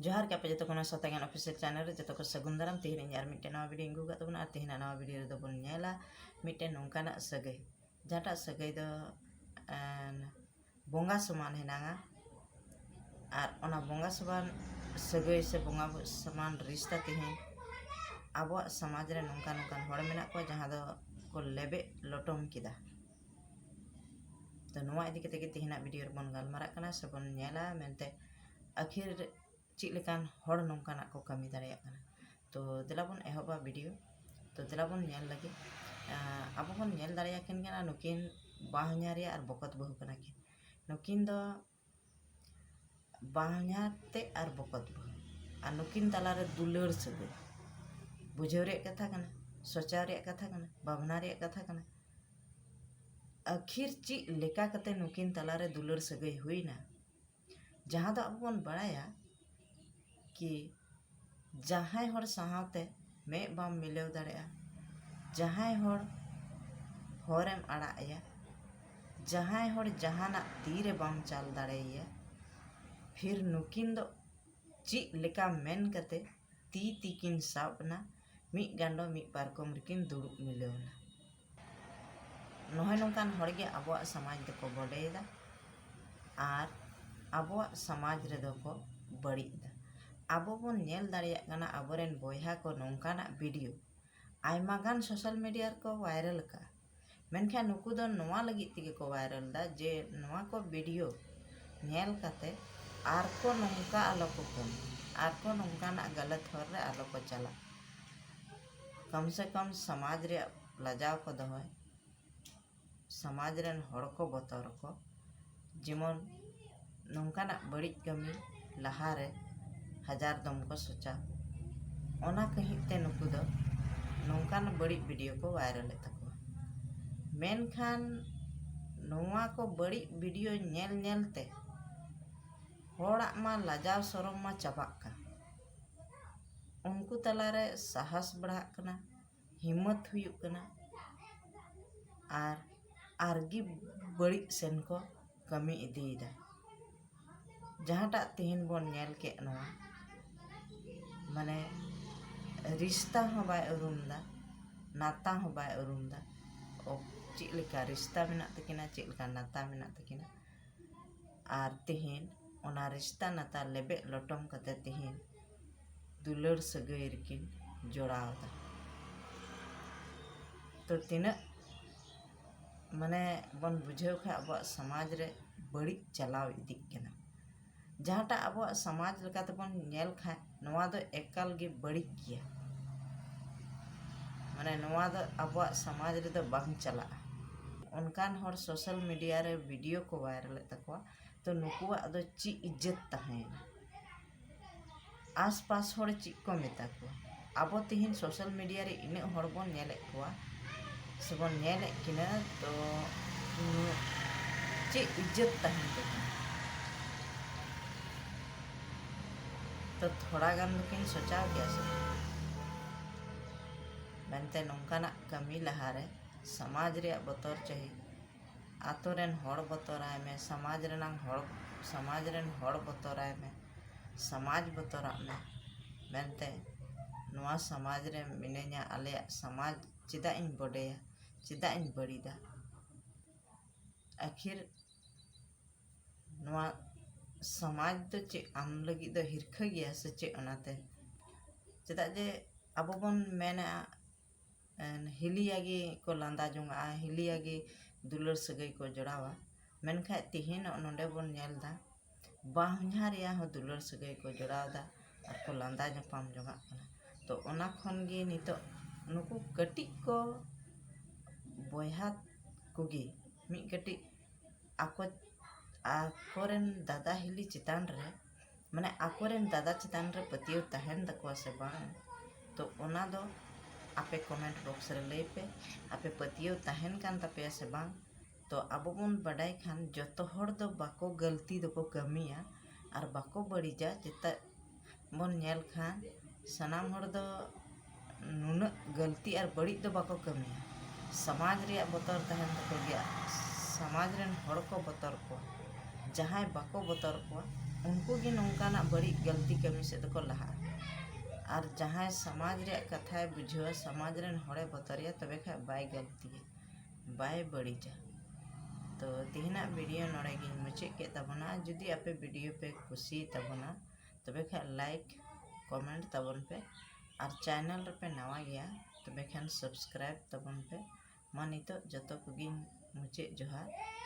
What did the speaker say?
जोहार के जो को सतागान ऑफिशियल चैनल जो को सगुन दाराम तेहन और मिट्टे नवा वीडियो इंगू का और तेहन नवा वीडियो रे बन नेला मिट्टे नौकाना सगई जहाटा सगई दो बोंगा समान हेनांगा और ओना बोंगा समान सगई से बोंगा समान रिश्ता तेहन आबो समाज रे नौका नौकान हड़ मेना को जहां दो को लेबे लोटम किदा तो नवा इदी कते के तेहना वीडियो रे बन गलमारा कना से बन नेला मेनते आखिर चिलेकान हड़ नौकाना को कमी दाड़ेया कना तो दिलाबन एहबा वीडियो तो दिलाबन नेल लगे आबो बन नेल दाड़ेया किन कना नुकिन बाहन्यारे और बकत बहु कना किन नुकिन दो बाहन्याते और बकत बहु और नुकिन तलारे दुलर सगई बुझेव रे कथा कना सोचाव रे कथा कना भावना रे कथा कना आखिर ची लेका कते नुकिन तलारे दुलर सगई हुईना जहां दो अब बन बड़ाया कि जहां हर सहावते में बाम मिलेव दाड़ेया जहां हरेम आड़ाया जहां हर जहाना तीरे बाम चाल दाड़ेया फिर नुकिन दो ची लेका मेन कते ती तीकिन साबना मी गांडो मी पारकम रिकिन दुड़ुब मिलेवना नोहे नौकान हड़गे आबो समाज दको बडेदा और आबो समाज रे दको बड़ीदा आबो बन नेल दाड़ेया कना आबोरेन बोयहा को नौकाना वीडियो आयमा गान सोशल मीडिया को वायरल का मेनखान नुकु दो नोवा लगी तिगे को वायरल दा जे नोवा को वीडियो नेल काते आर को नौका आलो को कम आर को नौकाना गलत हर रे आलो को चला कम से कम समाज रे लजाव को दोहय समाज रेन हड़ को बतर को जेमन नौकाना बड़ी कमी लहारे हजार दम को सोचा ओना कहिते नुकु दो नौकान बड़ी वीडियो को वायरल तको मेनखान नोवा को बड़ी वीडियो नेल नेलते होड़ा मा लजाव सरम मा चाबाक का उनको तलारे साहस बढ़ा कना हिम्मत हुयुक कना और आरगी बड़ी सेन को कमी इदीदा जहाटा तेहन बन नेल के नोवा माने रिश्ता हो बाय उरुमदा नाता हो बाय उरुमदा ओ चिलेका रिश्ता मेना तकिना चिलेका नाता मेना तकिना और तेहन ओना रिश्ता नाता लेबे लोटम कते तेहन दुलर सगई रिकिन जोड़ावदा तो तीना माने बन बुझेव खा अब समाज रे बड़ी चलाव इदी केना जहाटा अब समाज लेकाते बन नेल खा नोवा दो एकाल गे बड़ी किया माने नोवा दो अब समाज रे दो बांग चला उनकान हर सोशल मीडिया रे वीडियो को वायरल तकवा तो नुकुआ दो ची इज्जत तहेना आस पास हर ची को मेता को अब तिहिन सोशल मीडिया रे इने हर बन नेले कोआ सबन नेले किना तो ची इज्जत तहेन तो थोड़ा गान किन सोचा गया से बनते नौकाना कमी लहारे समाज रे बतर चाहिए आतो रेन हड़ बतराय में समाज रेन हड़ बतराय में समाज बतरा में बनते नवा समाज रे मिने냐 आले समाज चिदा इन बडेया चिदा इन बड़ीदा आखिर नवा समाज तो चे आम लगी दो हिरखा गया से चे ओनाते चेदा जे आबो बन मेना हिलियागी को लांदा जोंगा हिलियागी दुलर सगई को जोड़ावा मेनखा तिहिन नोंडे बन नेलदा बाहन्यारिया हो दुलर सगई को जोड़ावदा और को लांदा जपाम जोंगा कना तो ओना खन गे नितो नुकु कटी को बोयहा कोगी मी कटी आकोरेन दादा हिली चितान रे माने आकोरेन दादा चितान रे पतियो तहन तकवा से बांग तो ओना दो आपे कमेंट बॉक्स रे लई पे आपे पतियो तहन कान तपे से बांग तो आबो बन बडाई खान जतो हर दो बाको गलती दो को कमिया और बाको बड़ीजा जेता बन नेल खान सनाम हर दो नुन गलती और बड़ी दो बाको कमिया समाज रे बतर तहन तको गया समाज रेन हड़ को बतर को जहां बाको बतर को उनको गी नौकाना बड़ी गलती कमी से को लहा और जहाँ समाज रे कथा बुझे समाज रेन हड़े बतरिया तबे खा बाय गलती बाय बड़ीजा। तो तिहना वीडियो नोड़े गी मुचे के तबना जुदी आपे वीडियो पे खुशी तबना तबे खा लाइक कमेंट तबन पे और चैनल पे नवा गया तबे खान सब्सक्राइब तबन पे मा नितो जतो कुगी मुचे जोहार।